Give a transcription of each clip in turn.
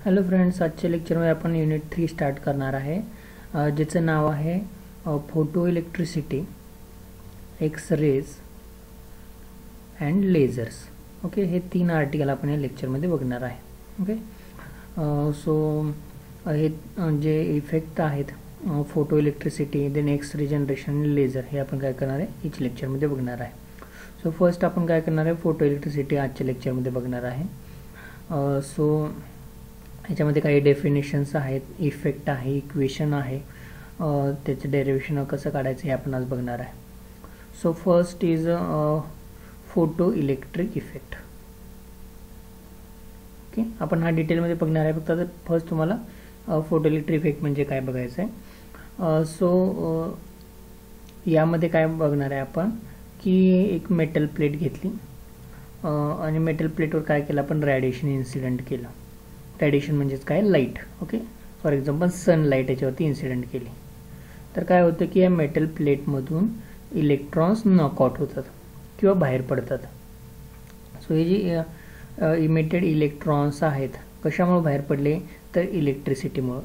Hello friends, आजच्या लेक्चरमध्ये आपण युनिट 3 स्टार्ट करणार आहे, ज्याचं नाव आहे photo electricity, X rays and lasers. Okay, हे 3 आर्टिकल आपण या लेक्चरमध्ये बघणार आहे. ओके, सो हे जे इफेक्ट आहेत photo electricity, then X ray generation आणि लेझर, हे आपण काय करणार आहे इच लेक्चरमध्ये बघणार आहे. सो फर्स्ट आपण काय करणार आहे, फोटो इलेक्ट्रिसिटी आजच्या लेक्चरमध्ये बघणार आहे. सो ह्याच्यामध्ये काही डेफिनेशन्स आहेत, इफेक्ट आहे, इक्वेशन आहे, त्याचे डेरिव्हेशन कसं काढायचं हे आपण आज बघणार आहे. So first is photo electric effect. Okay, आपण हा डिटेलमध्ये बघणार आहे. फक्त फर्स्ट तुम्हाला फोटो इलेक्ट्रिक इफेक्ट म्हणजे काय बघायचं आहे. सो यामध्ये काय बघणार आहे आपण की एक मेटल प्लेट घेतली आणि मेटल प्लेटवर काय केलं आपण, रेडिएशन इन्सिडेंट केलं. रेडिएशन म्हणजेच काय, light. Okay, for example sunlight याच्यावरती इन्सिडेंट केली तर काय होतं की या मेटल प्लेटमधून इलेक्ट्रॉन्स नॉकआउट होतात किंवा बाहेर पडतात. सो हे जे इमिटेड इलेक्ट्रॉन्स आहेत कशामुळे बाहेर पडले तर इलेक्ट्रिसिटीमुळे.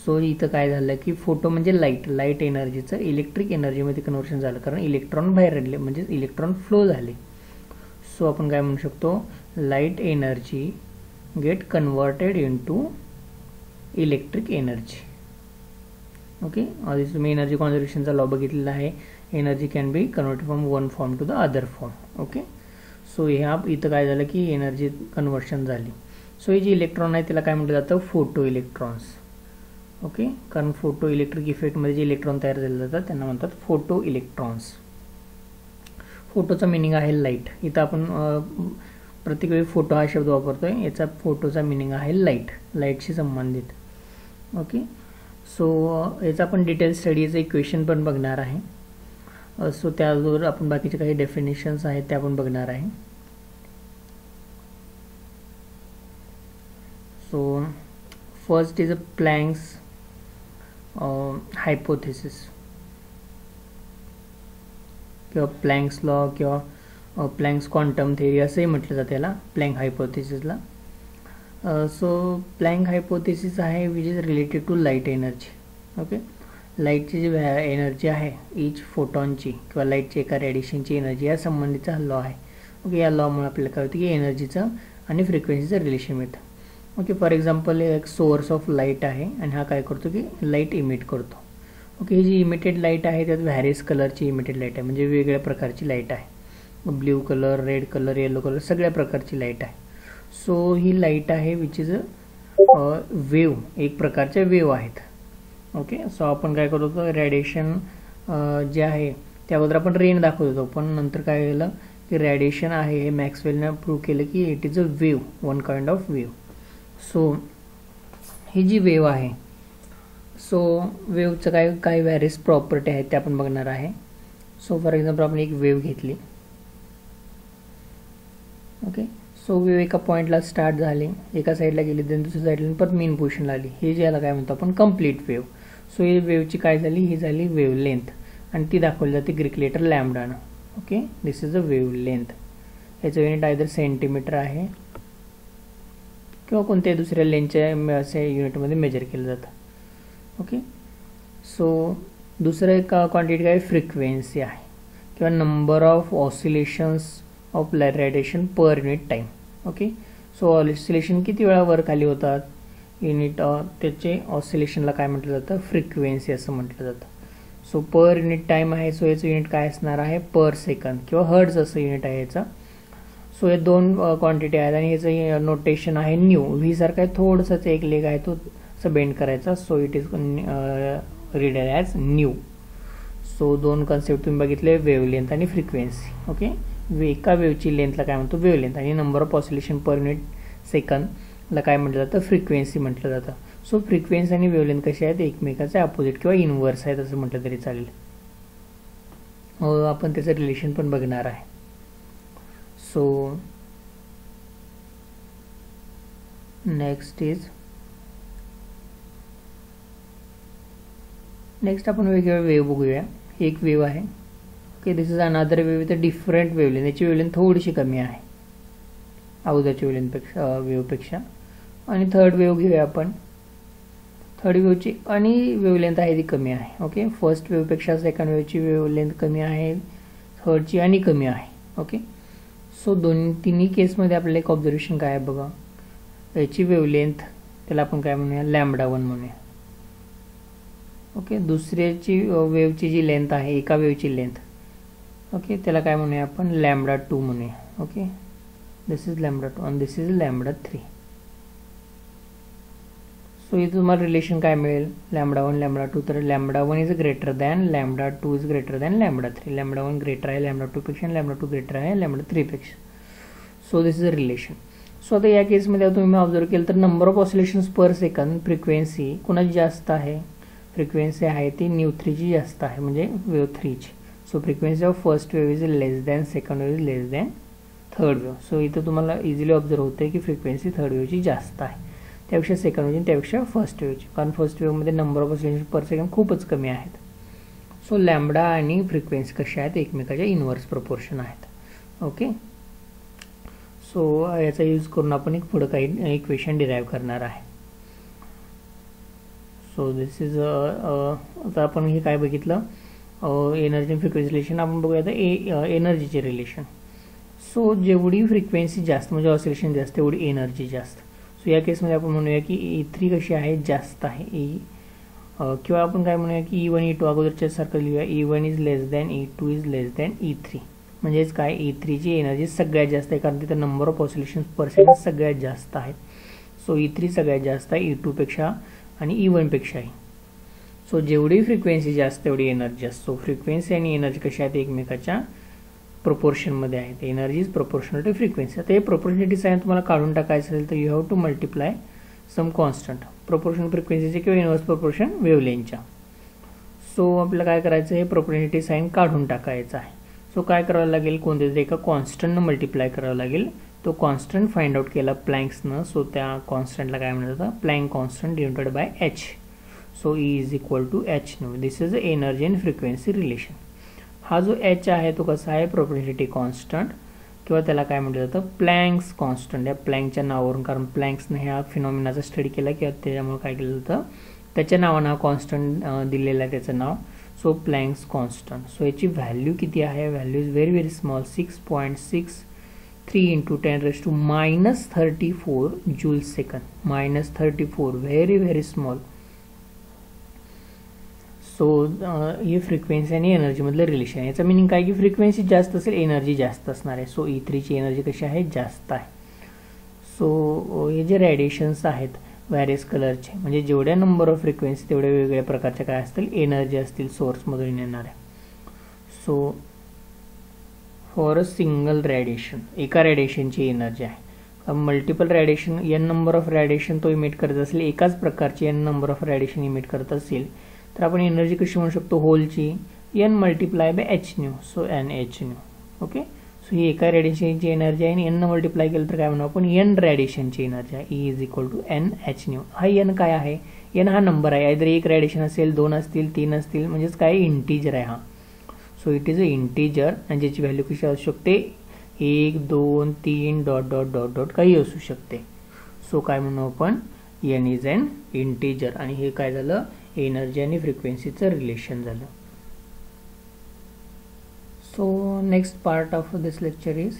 सो इथं काय झालं की फोटो म्हणजे लाईट एनर्जीचं इलेक्ट्रिक एनर्जीमध्ये कन्वर्शन झालं, कारण इलेक्ट्रॉन बाहेर पडले म्हणजे इलेक्ट्रॉन फ्लो झाले. सो आपण काय म्हणू शकतो, light energy get converted into electric energy. Okay, आधी तुम्ही एनर्जी कॉन्झर्वेशनचा लॉ बघितलेला आहे. Energy can be converted from one form to the other form. Okay, so ह्या इथं काय झालं की एनर्जी कन्वर्शन झाली. सो हे जे इलेक्ट्रॉन आहे त्याला काय म्हटलं जातं, फोटो इलेक्ट्रॉन्स. ओके, कारण फोटो इलेक्ट्रिक इफेक्टमध्ये जे इलेक्ट्रॉन तयार झाले जातात त्यांना म्हणतात फोटो इलेक्ट्रॉन्स. फोटोचा मिनिंग आहे लाईट. इथं आपण प्रत्येक वेळी फोटो हा शब्द वापरतोय, याचा फोटोचा मिनिंग आहे लाईटशी संबंधित. ओके, सो याचा आपण डिटेल स्टडीचं इक्वेशन पण बघणार आहे. सो त्याबरोबर आपण बाकीचे काही डेफिनेशन्स आहेत ते आपण बघणार आहे. So first is a Planck's hypothesis किंवा प्लँक्स लॉ किंवा प्लँक्स क्वांटम थिअरी असंही म्हटलं जातं त्याला, प्लँक हायपोथेसिसला. सो प्लँक हायपोथेसिस आहे which is related to light energy. Okay, लाईटची जी एनर्जी आहे इच फोटॉनची किंवा लाईटची एका रेडिएशनची एनर्जी या संबंधीचा हा लॉ आहे. ओके, या लॉमुळे आपल्याला काय होतं की एनर्जीचं आणि फ्रिक्वेन्सीचं रिलेशन मिळतं. ओके, फॉर एक्झाम्पल एक सोर्स ऑफ लाईट आहे आणि हा काय करतो की लाईट इमिट करतो. ओके, ही जी इमिटेड लाईट आहे त्यात व्हॅरियस कलरची इमिटेड लाईट आहे, म्हणजे वेगवेगळ्या प्रकारची लाईट आहे. Blue colour, red colour, yellow colour, सगळ्या प्रकारची लाईट आहे. सो ही लाईट आहे विच इज वेव्ह, एक प्रकारच्या वेव्ह आहेत. ओके, सो आपण काय करत होतो, रेडिएशन जे आहे त्याबद्दल आपण रेन दाखवत होतो, पण नंतर काय झालं की रेडिएशन आहे हे मॅक्सवेलने प्रूव्ह केलं की it is a wave, one kind of wave. So ही जी वेव्ह आहे, सो वेव्हचं काय व्हॅरियस प्रॉपर्टी आहेत ते आपण बघणार आहे. सो फॉर एक्झाम्पल आपण एक वेव्ह घेतली. ओके, सो वेव्ह एका पॉईंटला स्टार्ट झाली, एका साईडला गेली, देन दुसऱ्या साईडला परत मेन पोझिशनला आली. हे जे याला काय म्हणतो आपण कम्प्लीट वेव्ह. सो ही वेव्हची काय झाली, ही झाली वेव्ह लेंथ आणि ती दाखवली जाते ग्रीक लेटर लॅम्डानं. Okay, this is a wave length. याचं युनिट आयदर सेंटीमीटर आहे किंवा कोणत्याही दुसऱ्या लेंथच्या असे युनिटमध्ये मेजर केलं जातं. ओके, सो दुसरं एक क्वांटिटी काय, फ्रिक्वेन्सी आहे किंवा number of oscillations of radiation per unit time. Okay, so oscillation किती वेळा वर खाली होतात युनिट, त्याचे ऑसिलेशनला काय म्हटलं जातं, फ्रिक्वेन्सी असं म्हटलं जातं. सो पर युनिट टाइम आहे, सो याचं युनिट काय असणार आहे, पर सेकंद किंवा हर्ट्ज असं युनिट आहे याचा. सो हे दोन क्वांटिटी आहेत आणि याचं नोटेशन आहे न्यू. व्ही सारखं आहे, थोडंसं एक लेग आहे तो असं बेंड करायचा. So it is read as nu. So दोन कन्सेप्ट तुम्ही बघितले, वेव्ह लेंथ आणि फ्रिक्वेन्सी. ओके, एका वेव्हची लेंथला काय म्हणतो, वेव्ह लेंथ, आणि number of oscillation per unit सेकंदला काय म्हटलं जातं, फ्रिक्वेन्सी म्हटलं जातं. सो फ्रिक्वेन्सी आणि वेव्ह लेंथ कसे आहेत, एकमेकाचे अपोजिट किंवा इनव्हर्स आहेत असं म्हटलं तरी चालेल. आपण त्याचं रिलेशन पण बघणार आहे. सो नेक्स्ट आपण वेगवेगळ्या वेव्ह बघूया. एक वेव्ह आहे. Okay, this is another wave with a different wavelength. याची वेव्हलेंथ थोडीशी कमी आहे अगोदरच्या वेव्हपेक्षा. आणि थर्ड वेव्ह घेऊया आपण. थर्ड वेव्हची आणि वेव्हलेंथ आहे ती कमी आहे. ओके, फर्स्ट वेव्हपेक्षा सेकंड वेव्हची वेव्हलेंथ कमी आहे, थर्डची आणि कमी आहे. ओके, सो तिन्ही केसमध्ये आपल्याला एक ऑब्झर्वेशन काय आहे बघा, याची वेव्हलेंथ त्याला आपण काय म्हणूया, λ1 म्हणूया. ओके, दुसऱ्याची वेव्हची जी लेंथ आहे, एका वेव्हची लेंथ, ओके, त्याला काय म्हणूया आपण, λ2 म्हणूया. ओके, दिस इज λ2 आणि दिस इज λ3. सो इथे तुम्हाला रिलेशन काय मिळेल, λ1 λ2, तर λ1 is greater than λ2 is greater than λ3. λ1 greater आहे λ2 पेक्षा, λ2 ग्रेटर आहे λ3 पेक्षा. So this is a relation. So आता या केसमध्ये तुम्ही ऑब्झर्व केलं तर number of oscillations per second frequency कोणाची जास्त आहे, फ्रिक्वेन्सी आहे ती ν3ची जास्त आहे, म्हणजे वेव्ह 3ची. So frequency of first wave is less than second wave is less than third wave. So इथं तुम्हाला इझिली ऑब्झर्व होते की फ्रिक्वेन्सी थर्ड वेव्हची जास्त आहे त्यापेक्षा सेकंड वेव्हची, त्यापेक्षा फर्स्ट वेव्हची, कारण फर्स्ट वेव्हमध्ये number of oscillation per second खूपच कमी आहेत. सो लॅम्बडा आणि फ्रिक्वेन्सी कशा आहेत, एकमेकाच्या इनव्हर्स प्रपोर्शन आहेत. ओके, सो याचा यूज करून आपण एक पुढे काही इक्वेशन डिराईव्ह करणार आहे. सो दिस इज आता आपण हे काय बघितलं, एनर्जी आणि फ्रिक्वेन्सी रिलेशन. आपण बघूया आता एनर्जीचे रिलेशन. सो जेवढी फ्रिक्वेन्सी जास्त म्हणजे ऑसिलेशन जास्त तेवढी एनर्जी जास्त. सो या केसमध्ये आपण म्हणूया की E3 कशी आहे, जास्त आहे किंवा आपण काय म्हणूया की E1 E2 अगोदरच्या सारखं लिहूया, E1 is less than E2 is less than E3. म्हणजेच काय, E3ची एनर्जी सगळ्यात जास्त आहे कारण तिथं number of oscillation per second सगळ्यात जास्त आहेत. सो E3 सगळ्यात जास्त आहे E2 पेक्षा आणि E1 पेक्षाही. सो जेवढी फ्रिक्वेन्सी जास्त तेवढी एनर्जी जास्त. सो फ्रिक्वेन्सी आणि एनर्जी कशा आहेत, एकमेकाच्या प्रोपोर्शनमध्ये आहेत. Energy is proportional to frequency. आता हे प्रोपोर्शनॅलिटी साइन तुम्हाला काढून टाकायचं असेल तर you have to multiply some constant, proportion फ्रिक्वेन्सीचे किंवा इनव्हर्स प्रोपोर्शन वेव्हलेंथच्या. सो आपल्याला काय करायचं, हे प्रोपोर्शनॅलिटी साइन काढून टाकायचं आहे. सो काय करावं लागेल, कोणत्या तरी एका कॉन्स्टंटनं मल्टिप्लाय करावं लागेल. तो कॉन्स्टंट फाइंड आउट केला प्लँक्सनं. सो त्या कॉन्स्टंटला काय म्हणतात, Planck constant divided by h. So E is equal to h nu. This is energy and frequency relation. हा जो h आहे तो कसा आहे, प्रोपोर्शनॅलिटी कॉन्स्टंट किंवा त्याला काय म्हटलं जातं, प्लँक्स कॉन्स्टंट. या प्लँकच्या नावावरून, कारण प्लँक्सने ह्या फिनॉमिनाचा स्टडी केला किंवा त्याच्यामुळे काय केलं जातं, त्याच्या नावानं हा कॉन्स्टंट दिलेलं आहे त्याचं नाव. So Planck's constant. सो याची व्हॅल्यू किती आहे, value is very very small, 6.63 × 10⁻⁻34 joule second. -34, very very small. So हे फ्रिक्वेन्सी आणि एनर्जीमधलं रिलेशन. याचं मिनिंग काय की फ्रिक्वेन्सी जास्त असेल एनर्जी जास्त असणार आहे. सो E3ची एनर्जी कशी आहे, जास्त आहे. सो हे जे रेडिएशन्स आहेत व्हॅरियस कलरचे, म्हणजे जेवढ्या नंबर ऑफ फ्रिक्वेन्सी तेवढ्या वेगवेगळ्या प्रकारच्या काय असतील, एनर्जी असतील सोर्समधून येणाऱ्या. So for a single radiation, एका रेडिएशनची एनर्जी आहे. Multiple radiation, n number of radiation तो इमिट करत असेल, एकाच प्रकारची n number of radiation emit करत असेल तर आपण एनर्जी कशी म्हणू शकतो, होलची n multiply by h nu. So NH nu. Okay, so ही एका रेडिएशनची एनर्जी आहे आणि n मल्टिप्लाय केलं तर काय म्हणू आपण, n रेडिएशनची एनर्जी आहे. E is equal to NH nu. हा n काय आहे, n हा नंबर आहे, आयदर एक रेडिएशन असेल, 2 असतील, 3 असतील, म्हणजेच काय इंटीजर आहे हा. So it is a integer आणि ज्याची व्हॅल्यू कशी असू शकते, 1 2 3 डॉट डॉट डॉट डॉट काही असू शकते. सो काय म्हणू आपण, n इज एन इंटीजर. आणि हे काय झालं, एनर्जी आणि फ्रिक्वेन्सीचं रिलेशन झालं. So next part of this lecture is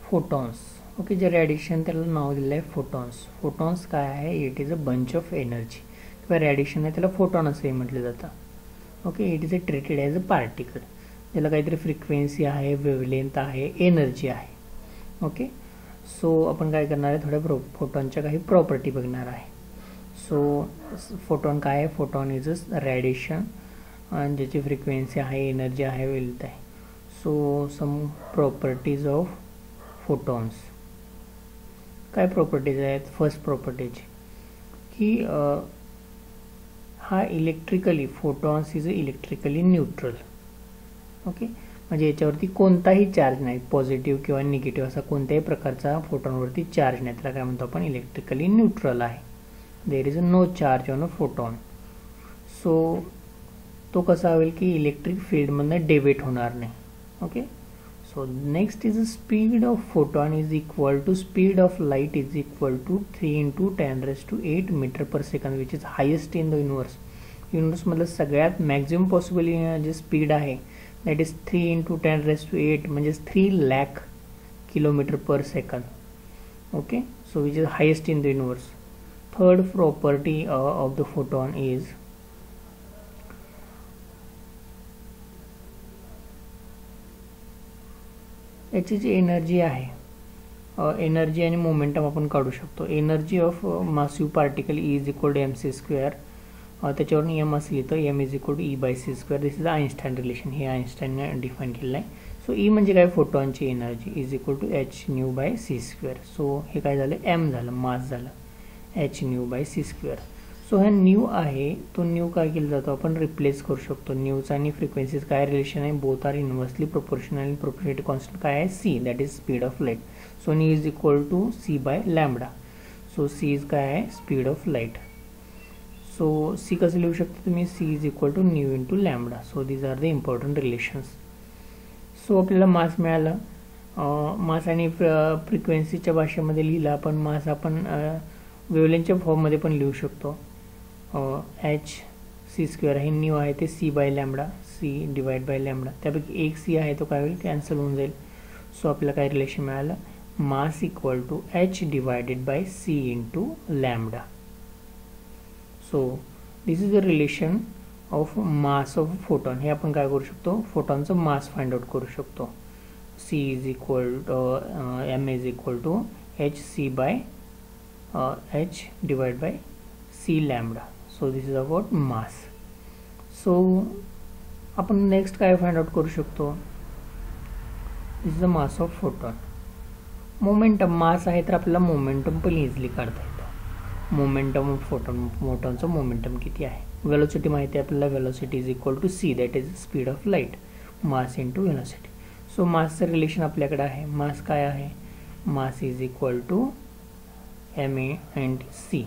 photons. Okay, जे रेडिएशन त्याला नाव दिलं आहे फोटॉन्स. फोटॉन्स काय आहे, it is a bunch of energy किंवा रेडिएशन आहे त्याला फोटॉन असंही म्हटलं जातं. Okay, it is a treated as a particle, ज्याला काहीतरी फ्रिक्वेन्सी आहे, वेव्हलेंथ आहे, एनर्जी आहे. ओके, सो आपण काय करणार आहे, थोड्या फोटॉनच्या काही प्रॉपर्टी बघणार आहे. सो फोटॉन काय आहे, फोटॉन इज अ रेडिएशन आणि ज्याची फ्रिक्वेन्सी आहे, एनर्जी आहे, वेव्हलेंथ आहे. So some properties of photons. काय प्रॉपर्टीज आहेत, फर्स्ट प्रॉपर्टीज की हा electrically, photons is electrically neutral. Okay, म्हणजे याच्यावरती कोणताही चार्ज नाही, पॉझिटिव्ह किंवा निगेटिव्ह असा कोणत्याही प्रकारचा फोटॉनवरती चार्ज नाही, त्याला काय म्हणतो आपण, इलेक्ट्रिकली न्यूट्रल आहे. There is no charge on a photon. So तो कसा होईल की इलेक्ट्रिक फील्डमधनं डेव्हिएट होणार नाही. Okay, So next is the speed of photon is equal to speed of light is equal to 3 into 10 raised to 8 meter per second, which is highest in the universe. Universe मधलं सगळ्यात maximum possible जे speed आहे that is 3 into 10 raised to 8 म्हणजे 3 lakh kilometre per second. Okay, so which is highest in the universe. Third property of the photon is याची जी energy आहे, energy आणि momentum आपण काढू शकतो. Energy of massive particle is equal to mc². त्याच्यावरून M असली तर M is equal to E/c². This is Einstein relation. हे आइन्स्टाईनने डिफाईन केलेलं आहे. सो ई म्हणजे काय, फोटॉनची energy is equal to hν/c². So हे काय झालं, एम झालं, मास झालं hν/c². सो हा न्यू आहे तो न्यू काय केलं जातो, आपण रिप्लेस करू शकतो. न्यूचा आणि फ्रिक्वेन्सीज काय रिलेशन आहे, बोथ आर इन्व्हर्सली प्रोपोर्शनल आणि प्रोपोर्शनॅलिटी कॉन्स्टंट काय आहे, c, that is speed of light. So nu is equal to c/λ. So c is काय आहे, speed of light. So c कसं लिहू शकतो तुम्ही, c is equal to nu into lambda. So these are the important relations. So आपल्याला mass मिळालं. मास आणि फ्रिक्वेन्सीच्या भाषेमध्ये लिहिलं आपण. मास आपण वेव्हलेंथच्या फॉर्ममध्ये पण लिहू शकतो. hc² आहे, न्यू आहे ते c/λ, c divide by lambda. त्यापैकी एक सी आहे तो काय होईल, कॅन्सल होऊन जाईल. सो आपल्याला काय रिलेशन मिळालं, mass equal to h divided by c into lambda. So this is the relation of mass of photon. हे आपण काय करू शकतो, फोटॉनचं मास फाइंड आउट करू शकतो. c is equal m is equal to h divide by c lambda. So this is about mass. So आपण next काय find out करू शकतो, this is the mass of photon. Momentum mass आहे तर आपल्याला momentum पण इझिली काढता येतो. मोमेंटम ऑफ फोटॉनचं मोमेंटम किती आहे. वेलोसिटी माहिती आहे आपल्याला, velocity is equal to C, that is speed of light, mass into velocity. So मासचं रिलेशन आपल्याकडे आहे. मास काय आहे, mass is equal to ma and c,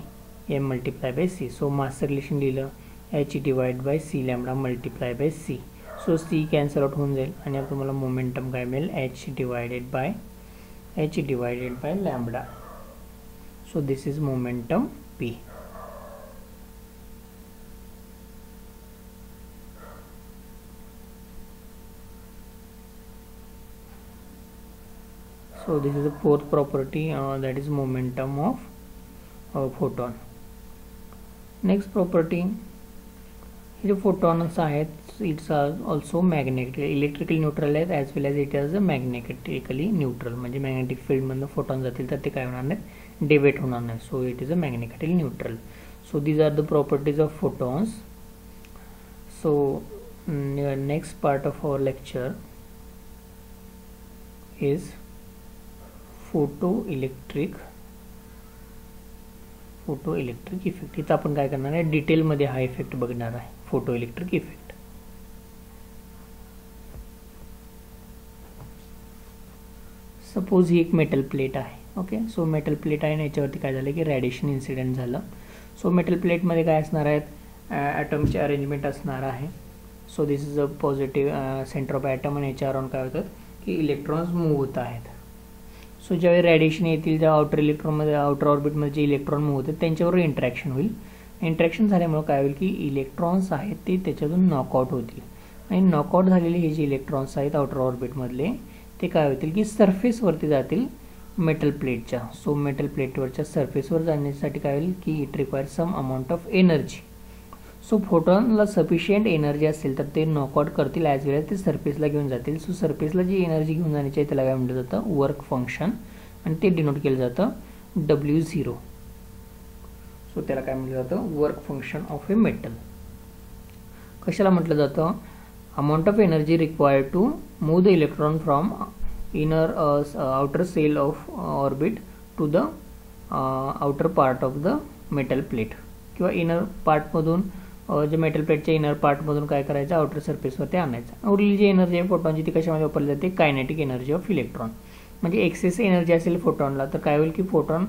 m multiply by c. So मासचं रिलेशन लिहिलं, h divide by c lambda multiply by c. So c cancel out होऊन जाईल आणि आता तुम्हाला मोमेंटम काय मिळेल, h divided by lambda. So this is momentum p. So this is the fourth property, that is momentum of photon. Next property, हे photons आहेत, it's also magnetic, electrically neutral आहेत as well as it is magnetically neutral. म्हणजे magnetic field मधून photon जातील तर ते काय होणार नाही, deviate होणार नाही. So it is a magnetically neutral. So these are the properties of photons. So next part of our lecture is photo electric effect. इथं आपण काय करणार आहे, डिटेलमध्ये हा इफेक्ट बघणार आहे, फोटो इलेक्ट्रिक इफेक्ट. सपोज ही एक मेटल प्लेट आहे. ओके, सो मेटल प्लेट आहे ना, याच्यावरती काय झालं की रेडिएशन इन्सिडेंट झालं. सो मेटल प्लेटमध्ये काय असणार आहेत, ॲटमचे अरेंजमेंट असणार आहे. So this is a positive centre of atom आणि याच्या अराउंड काय होतात की इलेक्ट्रॉन्स मूव्ह होत आहेत. सो ज्यावेळी रेडिएशन येतील त्या आउटर इलेक्ट्रॉनमध्ये, आउटर ऑर्बिटमध्ये जे इलेक्ट्रॉन मूव्ह होतात त्यांच्यावर इंटरॅक्शन होईल. इंटरॅक्शन झाल्यामुळे काय होईल की इलेक्ट्रॉन्स आहेत ते त्याच्यातून नॉकआउट होतील आणि नॉकआउट झालेले हे जे इलेक्ट्रॉन्स आहेत आउटर ऑर्बिटमधले ते काय होतील की सरफेसवरती जातील मेटल प्लेटच्या. सो मेटल प्लेटवरच्या सरफेसवर जाण्यासाठी काय होईल की it require some amount of energy. So फोटॉनला सफिशियंट एनर्जी असेल तर ते नॉकआउट करतील ॲज वेल एज ते सरफेसला घेऊन जातील. सो सरफेसला जी एनर्जी घेऊन जाण्याची आहे त्याला काय म्हटलं जातं, वर्क फंक्शन, आणि ते डिनोट केलं जातं W0. सो त्याला काय म्हटलं जातं, work function of a metal. कशाला म्हटलं जातं, amount of energy required to move the electron from inner outer shell of orbit to the outer part of the metal plate, किंवा इनर पार्टमधून जे मेटल प्लेटच्या इनर पार्टमधून काय करायचं, आउटर सरफेसवरती आणायचं. उरलेली जी एनर्जी आहे फोटॉनची ती कशामध्ये वापरली जाते, कायनेटिक एनर्जी ऑफ इलेक्ट्रॉन. म्हणजे एक्सेस एनर्जी असेल फोटॉनला तर काय होईल की फोटॉन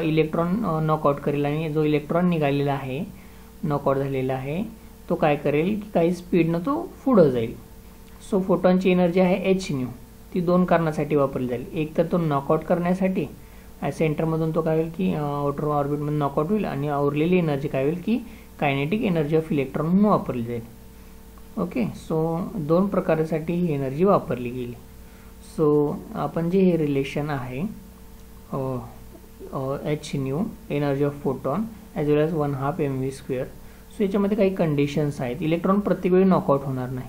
इलेक्ट्रॉन नॉकआउट करेल आणि जो इलेक्ट्रॉन निघालेला आहे, नॉकआउट झालेला आहे, तो काय करेल की काही स्पीडनं तो पुढं जाईल. सो फोटॉनची एनर्जी आहे hν, ती दोन कारणासाठी वापरली जाईल. एक तर तो नॉकआउट करण्यासाठी, सेंटरमधून तो काय होईल की आउटर ऑर्बिटमध्ये नॉकआउट होईल आणि उरलेली एनर्जी काय होईल की कायनेटिक एनर्जी ऑफ इलेक्ट्रॉन म्हणून वापरली जाईल. ओके, सो दोन प्रकारासाठी ही एनर्जी वापरली गेली. सो आपण जे हे रिलेशन आहे H new energy of photon as well as 1/2 mv². So याच्यामध्ये काही कंडिशन्स आहेत. इलेक्ट्रॉन प्रत्येक वेळी नॉकआउट होणार नाही.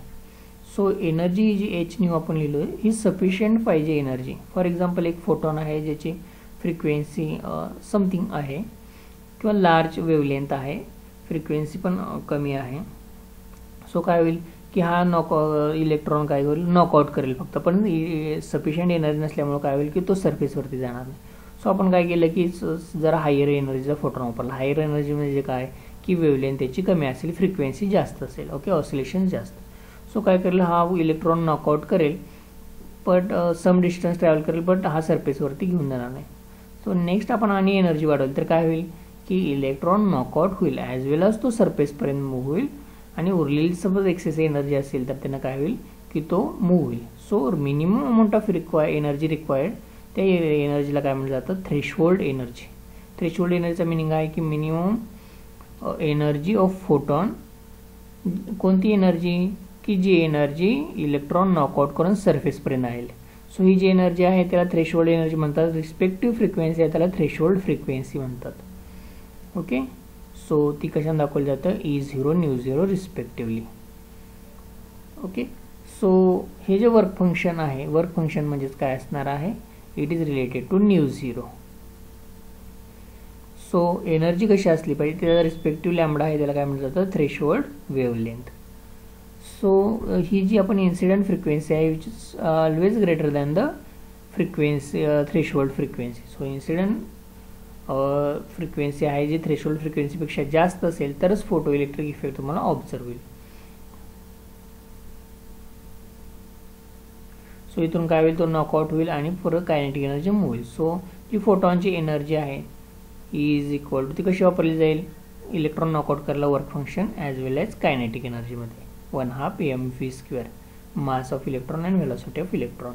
सो एनर्जी जी एच न्यू आपण लिहिलो ही सफिशियंट पाहिजे एनर्जी. फॉर एक्झाम्पल एक फोटॉन आहे ज्याची फ्रिक्वेन्सी समथिंग आहे किंवा लार्ज वेवलेंथ आहे, फ्रिक्वेन्सी पण कमी आहे. सो काय होईल की हा इलेक्ट्रॉन काय होईल नॉकआउट करेल फक्त, पण सफिशियंट एनर्जी नसल्यामुळे काय होईल की तो सरफेसवरती जाणार नाही. सो आपण काय केलं की जरा हायर एनर्जीचा फोटॉन वापरला. हायर एनर्जी म्हणजे काय की वेवलेंथ त्याची कमी असेल, फ्रिक्वेन्सी जास्त असेल. ओके, ऑसिलेशन जास्त. सो काय करेल हा इलेक्ट्रॉन नॉकआउट करेल बट सम डिस्टन्स ट्रॅव्हल करेल, बट हा सरफेसवरती घेऊन जाणार नाही. सो नेक्स्ट आपण आणि एनर्जी वाढवली तर काय होईल की इलेक्ट्रॉन नॉकआउट होईल ॲज वेल ॲज तो सरफेसपर्यंत मूव्ह होईल आणि उरलेली सपोज एक्सेस एनर्जी असेल तर त्यांना काय होईल की तो मूव्ह होईल. So minimum amount of energy required त्या एनर्जीला काय म्हटलं जातं थ्रेशहोल्ड एनर्जी. थ्रेशहोल्ड एनर्जीचा मिनिंग आहे की मिनिमम एनर्जी ऑफ फोटॉन. कोणती एनर्जी की जी एनर्जी इलेक्ट्रॉन नॉकआउट करून सरफेसपर्यंत येईल. सो ही जी एनर्जी आहे त्याला थ्रेशहोल्ड एनर्जी म्हणतात. रिस्पेक्टिव्ह फ्रिक्वेन्सी आहे त्याला थ्रेशहोल्ड फ्रिक्वेन्सी म्हणतात. ओके, सो ती कशाने दाखवली जातं E0 μ0 रिस्पेक्टिव्हली. ओके, सो हे जे वर्क फंक्शन आहे, वर्क फंक्शन म्हणजेच काय असणार आहे, it is related to μ0. So energy कशी असली पाहिजे त्याला रिस्पेक्टिव्ह लॅम्बडा आहे त्याला काय म्हटलं जातं थ्रेशहोल्ड वेवलेंथ. सो ही जी आपण इन्सिडेंट फ्रिक्वेन्सी आहे which is always greater than the frequency threshold frequency. So incident frequency आहे जी थ्रेशहोल्ड फ्रिक्वेन्सीपेक्षा जास्त असेल तरच फोटो इलेक्ट्रिक इफेक्ट तुम्हाला ऑब्झर्व होईल. सो इथून काय होईल तो नॉकआउट होईल आणि पुढे कायनेटिक एनर्जी मूव्ह होईल. सो जी फोटॉनची एनर्जी आहे इज इक्वल टू ती कशी वापरली जाईल इलेक्ट्रॉन नॉकआउट करायला वर्क फंक्शन ॲज वेल ॲज कायनेटिक एनर्जीमध्ये 1/2 mv², mass of electron and velocity of electron.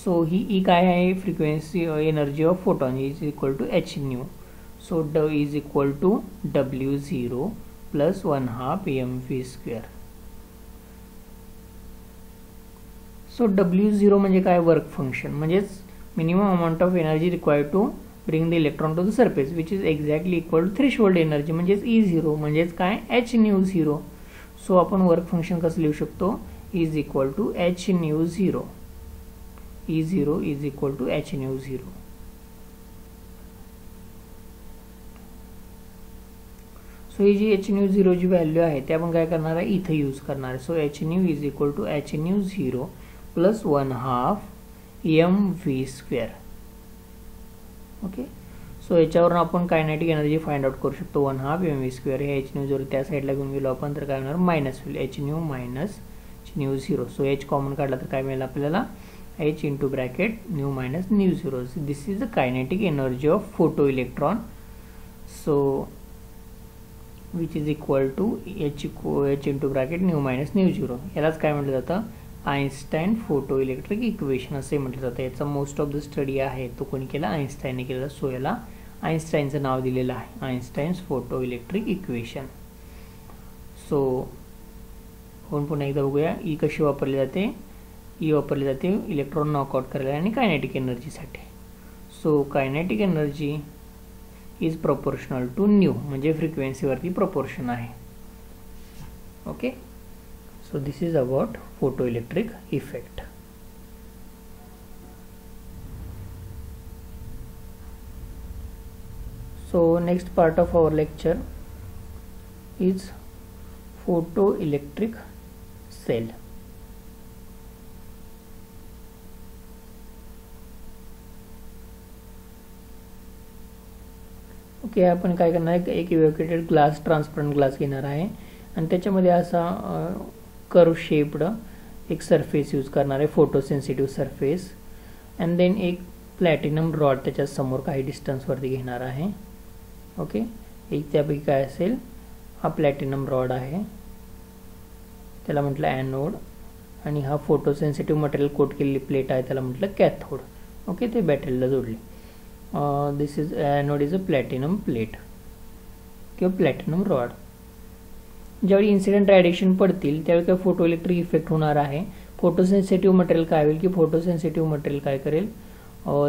So ही ई काय आहे frequency energy of photon is equal to H nu. So ड is equal to W0 plus 1/2 mv². So W0 म्हणजे काय work function म्हणजेच minimum amount of energy required to bring the electron to the surface which is exactly equal to threshold energy म्हणजेच E0 म्हणजेच काय h μ0. So आपण work function कसं लिहू शकतो is equal to h μ0. E0 is equal to h μ0. So ही जी h μ0 जी व्हॅल्यू आहे ते आपण काय करणार आहे इथे यूज करणार आहे. So h nu is equal to h μ0 plus 1/2 mv². Okay, so याच्यावरून आपण कायनेटिक एनर्जी फाइंड आउट करू शकतो 1/2 mv². हे h μ0 त्या साईडला घेऊन गेलो आपण तर काय होणार मायनस होईल h nu minus h μ0. So h common काढला तर काय मिळेल आपल्याला h into bracket nu minus μ0. This is the kinetic energy of photo electron. So which is equal to h into bracket nu minus μ0. यालाच काय म्हटलं जातं आइन्स्टाईन फोटो इलेक्ट्रिक इक्वेशन असे म्हटलं जातं. याचा मोस्ट ऑफ द स्टडी आहे तो कोणी केला आइन्स्टाईनने केलेला. सो याला आइन्स्टाईनचं नाव दिलेलं आहे आइन्स्टाईन्स फोटो इलेक्ट्रिक इक्वेशन. सो आपण पुन्हा एकदा बघूया ई कशी वापरली जाते. ई वापरली जाते इलेक्ट्रॉन नॉकआउट करायला आणि कायनेटिक एनर्जीसाठी. So kinetic energy is proportional to nu म्हणजे फ्रिक्वेन्सीवरती प्रोपोर्शन आहे. Okay, so this is about photoelectric effect. So next part of our lecture is photoelectric cell. Okay, आपण काय करणार आहे एक इव्हॅक्युएटेड ग्लास ट्रान्सपरंट ग्लास घेणार आहे आणि त्याच्यामध्ये असा कर्व शेप्ड एक सरफेस यूज करणार आहे फोटोसेन्सिटिव्ह सरफेस अँड देन एक प्लॅटिनम रॉड त्याच्या समोर काही डिस्टन्सवरती घेणार आहे. ओके, एक त्यापैकी काय असेल हा प्लॅटिनम रॉड आहे त्याला म्हटलं ॲनोड आणि हा फोटो सेन्सिटिव्ह मटेरियल कोट केलेली प्लेट आहे त्याला म्हटलं कॅथोड. ओके, ते बॅटरीला जोडली. This is anode is a platinum plate किंवा प्लॅटिनम रॉड. ज्यावेळी इन्सिडेंट रेडिएशन पडतील त्यावेळी काय फोटो इलेक्ट्रिक इफेक्ट होणार आहे. फोटोसेन्सिटिव्ह मटेरियल काय होईल की फोटोसेन्सिटिव्ह मटेरियल काय करेल,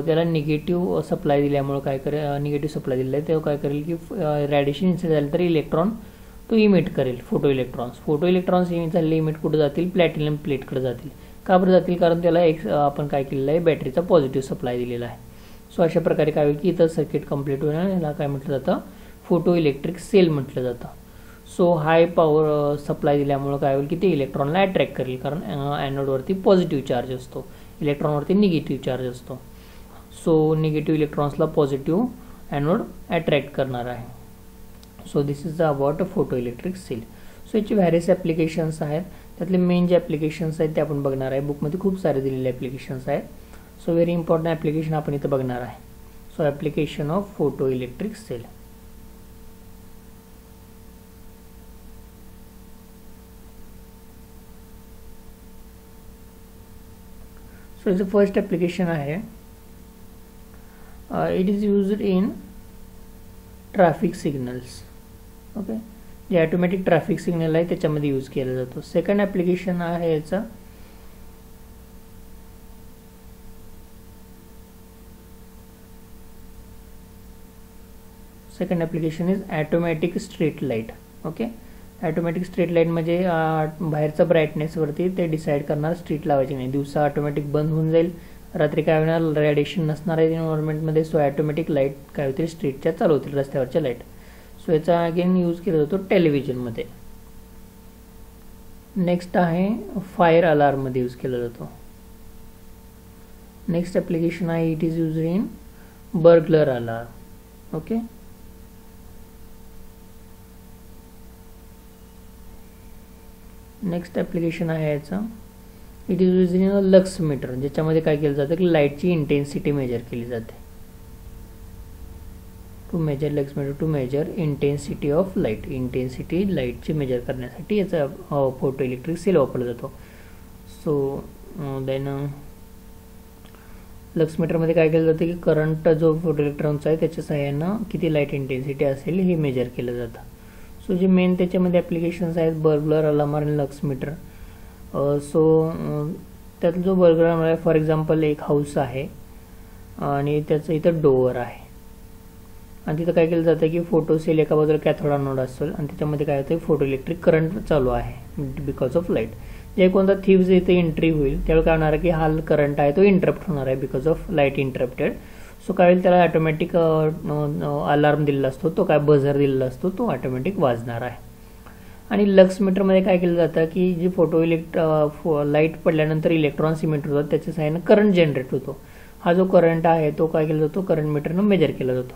त्याला निगेटिव्ह सप्लाय दिल्यामुळे काय करेल, निगेटिव्ह सप्लाय दिला आहे तेव्हा काय करेल की रेडिएशन इन्सिडेंट झालं तर इलेक्ट्रॉन तो इमिट करेल, फोटो इलेक्ट्रॉन्स इमिट झालेले इमिट कुठे जातील, प्लॅटिनम प्लेटकडे जातील. का बरं जातील, कारण त्याला आपण काय केलेलं आहे, बॅटरीचा पॉझिटिव्ह सप्लाय दिलेला आहे. सो अशा प्रकारे काय होईल की इथं सर्किट कंप्लीट होईल. याला काय म्हटलं जातं, फोटो इलेक्ट्रिक सेल म्हटलं जातं. सो हाय पॉवर सप्लाय दिल्यामुळे काय होईल की ते इलेक्ट्रॉनला अट्रॅक्ट करेल, कारण ॲनोडवरती पॉझिटिव्ह चार्ज असतो, इलेक्ट्रॉनवरती निगेटिव्ह चार्ज असतो. सो निगेटिव्ह इलेक्ट्रॉन्सला पॉझिटिव्ह ॲनोड अट्रॅक्ट करणार आहे. So this is about a photo electric cell. So याचे व्हॅरियस ॲप्लिकेशन्स आहेत. त्यातले मेन जे ॲप्लिकेशन्स आहेत ते आपण बघणार आहे. बुकमध्ये खूप सारे दिलेले ॲप्लिकेशन्स आहेत. सो व्हेरी इम्पॉर्टंट ॲप्लिकेशन आपण इथं बघणार आहे. So application of photo electric cell. So the first application आहे, it is used in traffic signals. Okay, जे ऑटोमॅटिक ट्रॅफिक सिग्नल आहे त्याच्यामध्ये यूज केला जातो. सेकंड ॲप्लिकेशन आहे याचा second application is automatic street light. Okay, automatic street light म्हणजे बाहेरचा ब्राईटनेसवरती ते डिसाईड करणार स्ट्रीट लावायची नाही. दिवसा ऑटोमॅटिक बंद होऊन जाईल, रात्री काय होणार, रेडिएशन नसणार आहे एन्व्हायरमेंटमध्ये. सो ऑटोमॅटिक लाईट काय होतील, स्ट्रीटच्या चालू होतील, रस्त्यावरच्या लाईट. सो याचा अगेन यूज केला जातो टेलिव्हिजनमध्ये. नेक्स्ट आहे फायर अलार्ममध्ये यूज केला जातो. नेक्स्ट ॲप्लिकेशन आहे, it is use in burglar alarm. Okay, next application आहे याचा, it is use in lux meter, ज्याच्यामध्ये काय केलं जातं की लाईटची इंटेन्सिटी मेजर केली जाते. To measure lux meter to measure intensity of light, intensity लाईटची मेजर करण्यासाठी याचा फोटो इलेक्ट्रिक सेल वापरला जातो. सो देन लक्स मीटरमध्ये काय केलं जातं की करंट जो फोटो इलेक्ट्रॉनचा आहे त्याच्या सहाय्यानं किती लाईट इंटेन्सिटी असेल हे मेजर केलं जातं. सो जे मेन त्याच्यामध्ये ॲप्लिकेशन्स आहेत बर्गलर अलार्म आणि लक्स मीटर. सो त्यातला जो बर्गलर अलार्म आहे, फॉर एक्झाम्पल एक हाऊस आहे आणि त्याचं इथं डोअर आहे आणि तिथं काय केलं जातं की फोटो सेल एका बाजूला कॅथोड नोड असेल आणि त्याच्यामध्ये काय होतं, फोटो इलेक्ट्रिक करंट चालू आहे बिकॉज ऑफ लाईट. जे कोणता थीव्स इथे एंट्री होईल त्यावेळी काय होणार आहे की हा करंट आहे तो इंटरप्ट होणार आहे because of light interrupted. So काय होईल, त्याला ऑटोमॅटिक अलार्म दिलेला असतो, तो काय बझर दिलेला असतो, तो ऑटोमॅटिक वाजणार आहे. आणि लक्स मीटरमध्ये काय केलं जातं की जी फोटो लाईट पडल्यानंतर इलेक्ट्रॉन्स इमिट होतात त्याच्या सहाय्यानं करंट जनरेट होतो. हा जो करंट आहे तो काय केला जातो, करंट मीटरनं मेजर केला जातो.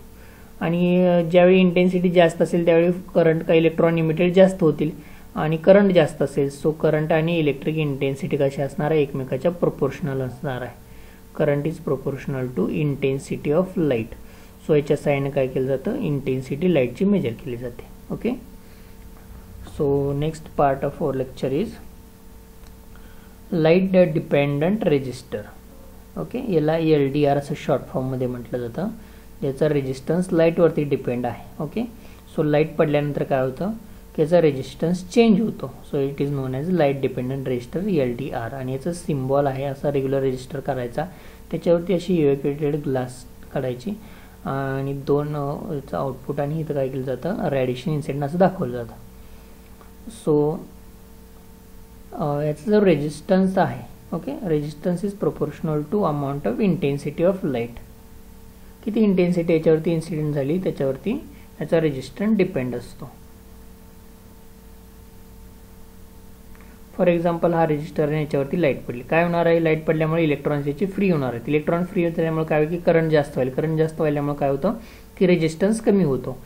आणि ज्यावेळी इंटेन्सिटी जास्त असेल त्यावेळी करंट का इलेक्ट्रॉन इमिटेड जास्त होतील आणि करंट जास्त असेल. सो करंट आणि इलेक्ट्रिक इंटेन्सिटी कशी असणार आहे, एकमेकाच्या प्रोपोर्शनल असणार आहे. Current is proportional to intensity of light. So याच्या साहाय्याने काय केलं जातं, इंटेन्सिटी लाईटची मेजर केली जाते. Okay, so next part of our lecture is light dependent resistor. Okay, याला LDR असं शॉर्ट फॉर्ममध्ये म्हटलं जातं, ज्याचा रेजिस्टन्स लाईटवरती डिपेंड आहे. ओके, सो लाईट पडल्यानंतर काय होतं की याचा रेजिस्टन्स चेंज होतो. So it is known as light dependent resistor LDR. आणि याचं सिम्बॉल आहे असा रेग्युलर रेजिस्टर करायचा, त्याच्यावरती अशी इव्हॅक्युएटेड ग्लास काढायची आणि दोन याचं आउटपुट आणि इथं काय केलं जातं, रेडिएशन इन्सिडेंट असं दाखवलं जातं. सो याचा जो रेजिस्टन्स आहे, okay, resistance is proportional to amount of intensity of light. किती इंटेन्सिटी याच्यावरती इन्सिडेंट झाली त्याच्यावरती याचा रेजिस्टन्स डिपेंड असतो. फॉर एक्झाम्पल हा रेजिस्टर आहे, याच्यावरती लाईट पडली, काय होणार आहे, लाईट पडल्यामुळे इलेक्ट्रॉन्स याची फ्री होणार आहेत. इलेक्ट्रॉन फ्री होल्यामुळे काय होईल की करंट जास्त व्हायला, करंट जास्त व्हायल्यामुळे काय होतं की रेजिस्टन्स कमी होतो.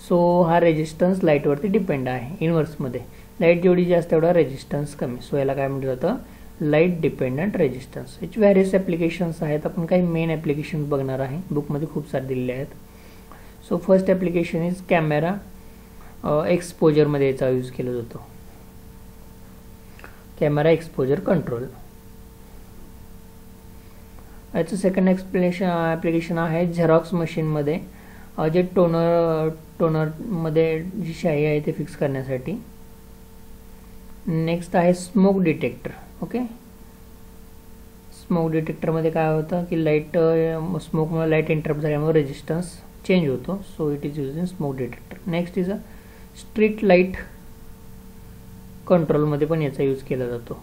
सो हा रेजिस्टन्स लाईटवरती डिपेंड आहे. इनव्हर्समध्ये लाईट जेवढी जास्त तेवढा रेजिस्टन्स कमी. सो याला काय म्हटलं जातं, लाईट डिपेंडंट रेजिस्टन्स. याचे व्हॅरियस ॲप्लिकेशन्स आहेत. आपण काही मेन ॲप्लिकेशन्स बघणार आहे, बुकमध्ये खूप सारे दिलेले आहेत. So first application is camera एक्सपोजरमध्ये याचा यूज केला जातो. Camera exposure control. याचं सेकंड ॲप्लिकेशन आहे झेरॉक्स मशीनमध्ये जे टोनरमध्ये जी शाई आहे ते फिक्स करण्यासाठी. नेक्स्ट आहे स्मोक डिटेक्टर. ओके, स्मोक डिटेक्टरमध्ये काय होतं की लाईट स्मोकमुळे लाईट इंटरप्ट झाल्यामुळे रेजिस्टन्स चेंज होतो. So it is use in smoke detector. Next is a street light कंट्रोलमध्ये पण याचा यूज केला जातो.